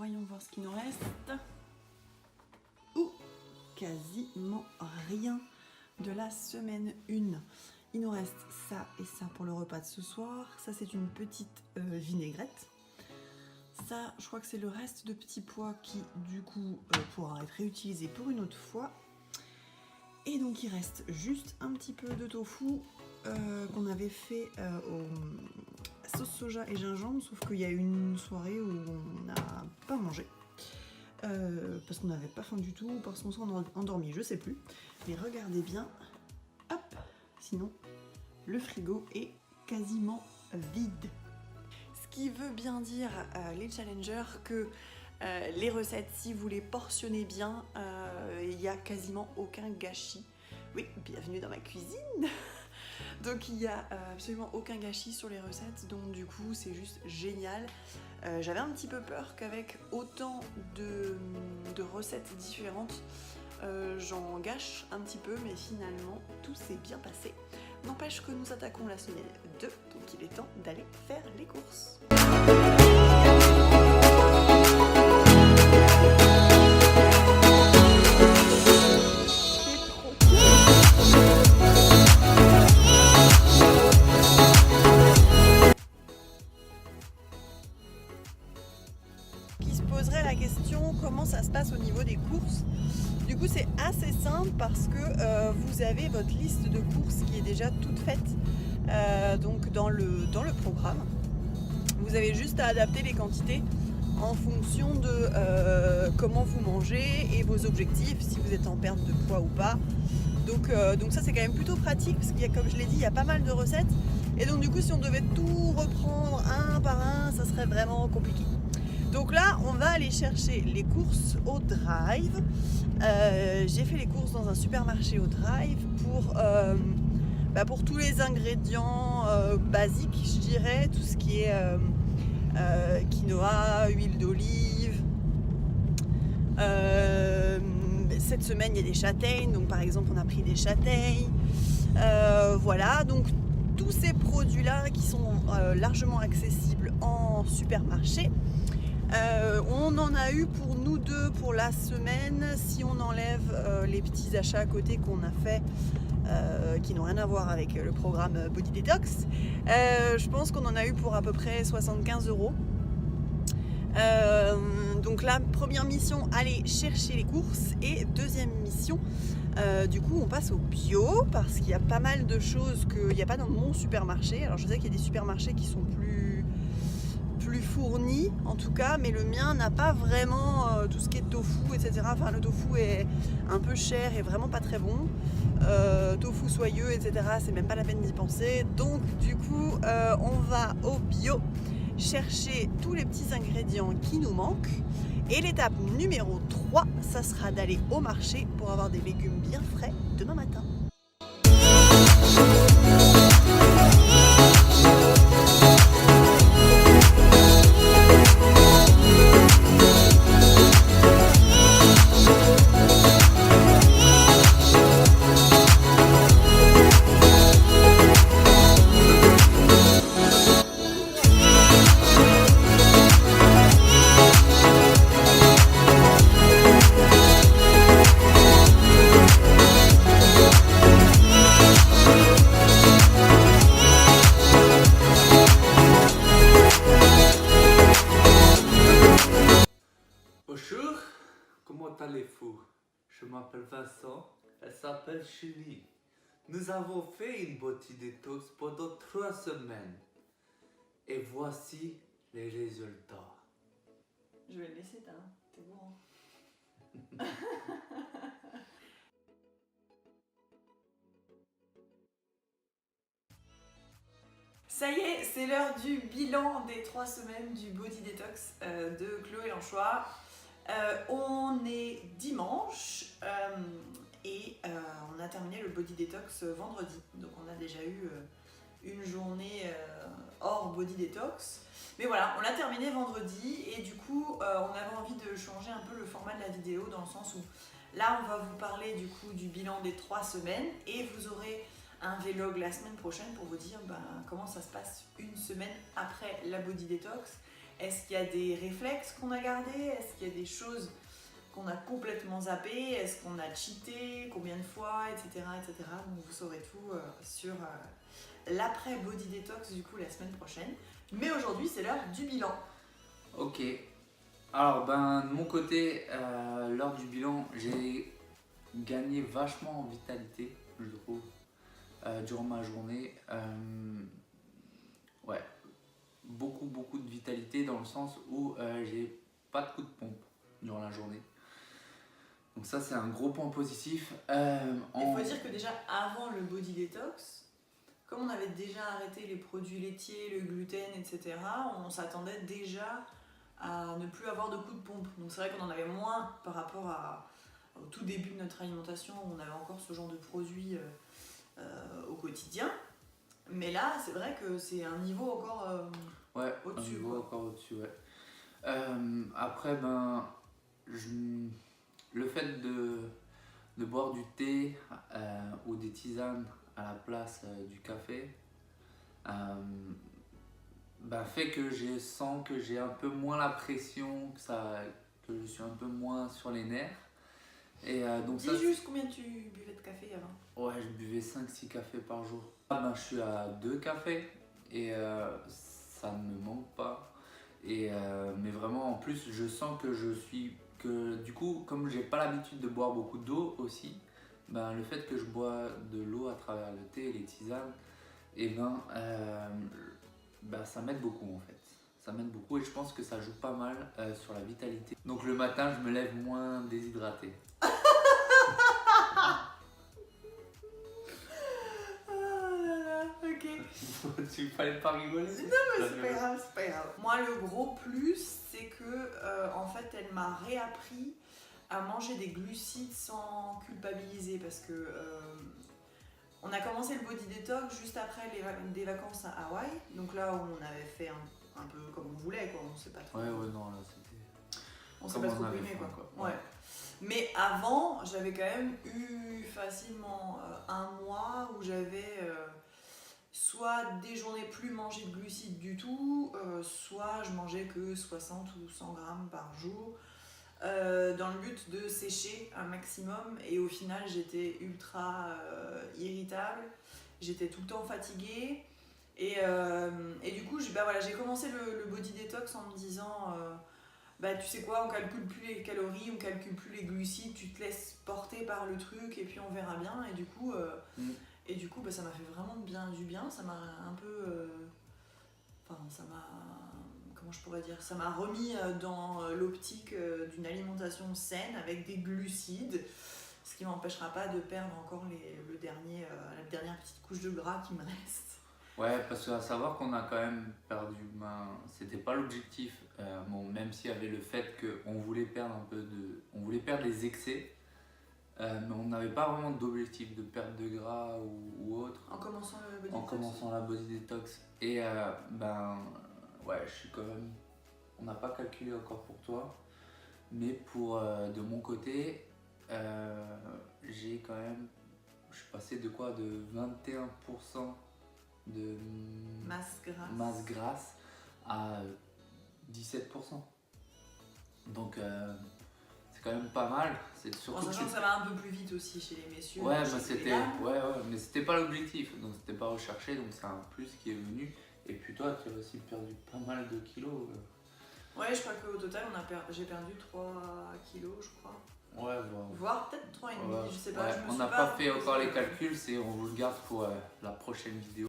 Voyons voir ce qu'il nous reste. Ouh, quasiment rien de la semaine 1. Il nous reste ça et ça pour le repas de ce soir. Ça, c'est une petite vinaigrette. Ça, je crois que c'est le reste de petits pois qui, du coup, pourra être réutilisé pour une autre fois. Et donc, il reste juste un petit peu de tofu qu'on avait fait au sauce soja et gingembre, sauf qu'il y a eu une soirée où on n'a pas mangé. Parce qu'on n'avait pas faim du tout, parce qu'on s'est endormi, je sais plus. Mais regardez bien, hop, sinon le frigo est quasiment vide. Ce qui veut bien dire, les challengers, que les recettes, si vous les portionnez bien, il n'y a quasiment aucun gâchis. Oui, bienvenue dans ma cuisine. Donc il n'y a absolument aucun gâchis sur les recettes, donc du coup c'est juste génial. J'avais un petit peu peur qu'avec autant de recettes différentes, j'en gâche un petit peu, mais finalement tout s'est bien passé. N'empêche que nous attaquons la semaine 2, donc il est temps d'aller faire les courses. Comment ça se passe au niveau des courses. Du coup c'est assez simple parce que vous avez votre liste de courses qui est déjà toute faite donc dans le programme. Vous avez juste à adapter les quantités en fonction de comment vous mangez et vos objectifs, si vous êtes en perte de poids ou pas. Donc ça c'est quand même plutôt pratique parce qu'il y a, comme je l'ai dit, il y a pas mal de recettes et donc du coup si on devait tout reprendre un par un, ça serait vraiment compliqué. Donc là, on va aller chercher les courses au Drive. J'ai fait les courses dans un supermarché au Drive pour tous les ingrédients basiques, je dirais, tout ce qui est quinoa, huile d'olive. Cette semaine, il y a des châtaignes, donc par exemple, on a pris des châtaignes. Voilà, donc tous ces produits-là qui sont largement accessibles en supermarché. On en a eu pour nous deux pour la semaine, si on enlève les petits achats à côté qu'on a fait qui n'ont rien à voir avec le programme Body Detox. Je pense qu'on en a eu pour à peu près 75 €. Donc la première mission, aller chercher les courses, et deuxième mission, du coup on passe au bio parce qu'il y a pas mal de choses qu'il n'y a pas dans mon supermarché. Alors je sais qu'il y a des supermarchés qui sont plus fournis en tout cas, mais le mien n'a pas vraiment tout ce qui est tofu, etc. Enfin le tofu est un peu cher et vraiment pas très bon. Tofu soyeux, etc. c'est même pas la peine d'y penser. Donc du coup on va au bio chercher tous les petits ingrédients qui nous manquent. Et l'étape numéro 3, ça sera d'aller au marché pour avoir des légumes bien frais demain matin. Bonjour, comment allez-vous? Je m'appelle Vincent, elle s'appelle Chélie. Nous avons fait une body detox pendant 3 semaines. Et voici les résultats. Je vais le laisser, t'es bon. Ça y est, c'est l'heure du bilan des 3 semaines du Body Detox de Chloé Lanchois. On est dimanche et on a terminé le Body Detox vendredi. Donc on a déjà eu une journée hors Body Detox. Mais voilà, on l'a terminé vendredi et du coup on avait envie de changer un peu le format de la vidéo dans le sens où là on va vous parler du coup du bilan des 3 semaines et vous aurez un vlog la semaine prochaine pour vous dire comment ça se passe une semaine après la Body Detox Est-ce qu'il y a des réflexes qu'on a gardés? Est-ce qu'il y a des choses qu'on a complètement zappées? Est-ce qu'on a cheaté? Combien de fois? Etc. etc. Donc vous saurez tout sur l'après body detox du coup la semaine prochaine. Mais aujourd'hui c'est l'heure du bilan. Ok. Alors de mon côté, lors du bilan, j'ai gagné vachement en vitalité, je trouve, durant ma journée. Ouais, beaucoup de vitalité dans le sens où j'ai pas de coup de pompe durant la journée. Donc ça c'est un gros point positif. Il faut dire que déjà avant le body detox, comme on avait déjà arrêté les produits laitiers, le gluten, etc., on s'attendait déjà à ne plus avoir de coup de pompe. Donc c'est vrai qu'on en avait moins par rapport au tout début de notre alimentation où on avait encore ce genre de produits au quotidien. Mais là, c'est vrai que c'est un niveau encore au-dessus. Un niveau encore au-dessus, ouais. Après, le fait de boire du thé ou des tisanes à la place du café fait que je sens que j'ai un peu moins la pression, que je suis un peu moins sur les nerfs. Et donc Dis juste combien tu buvais de café avant? Ouais, je buvais 5-6 cafés par jour. Je suis à 2 cafés et ça ne me manque pas. Et, mais vraiment, en plus, je sens que du coup, comme j'ai pas l'habitude de boire beaucoup d'eau aussi, le fait que je bois de l'eau à travers le thé et les tisanes, et ça m'aide beaucoup en fait. Ça m'aide beaucoup et je pense que ça joue pas mal sur la vitalité. Donc le matin, je me lève moins déshydraté. Tu fallait pas rigoler. Non mais c'est pas grave, c'est pas grave. Moi le gros plus c'est que en fait elle m'a réappris à manger des glucides sans culpabiliser parce que on a commencé le body detox juste après des vacances à Hawaï. Donc là où on avait fait un peu comme on voulait quoi, on sait pas trop. Ouais non là c'était. On s'est pas trop aimé quoi. Ouais. Mais avant j'avais quand même eu facilement un mois où j'avais soit des journées plus mangées de glucides du tout, soit je mangeais que 60 ou 100 grammes par jour, dans le but de sécher un maximum. Et au final, j'étais ultra irritable, j'étais tout le temps fatiguée. Et du coup, j'ai commencé le body detox en me disant, tu sais quoi, on calcule plus les calories, on calcule plus les glucides, tu te laisses porter par le truc et puis on verra bien. Et du coup... ça m'a fait vraiment du bien, ça m'a un peu... comment je pourrais dire? Ça m'a remis dans l'optique d'une alimentation saine avec des glucides, ce qui m'empêchera pas de perdre encore la dernière petite couche de gras qui me reste. Ouais, parce qu'à savoir qu'on a quand même perdu, c'était pas l'objectif, même s'il y avait le fait qu'on voulait perdre on voulait perdre les excès. Mais on n'avait pas vraiment d'objectif de perte de gras ou autre. En commençant le body en detox. commençant la body detox. Et je suis quand même... On n'a pas calculé encore pour toi. Mais de mon côté, j'ai quand même... Je suis passé de quoi? De 21% de masse grasse à 17%. Donc... c'est quand même pas mal. C'est surtout en sachant que ça va un peu plus vite aussi chez les messieurs. Ouais, mais c'était pas l'objectif, donc c'était pas recherché, donc c'est un plus qui est venu. Et puis toi, tu as aussi perdu pas mal de kilos. Ouais, je crois qu'au total, j'ai perdu 3 kilos, je crois. Ouais, voire peut-être 3,5, je sais pas. Ouais, on n'a pas fait encore les calculs, on vous le garde pour la prochaine vidéo.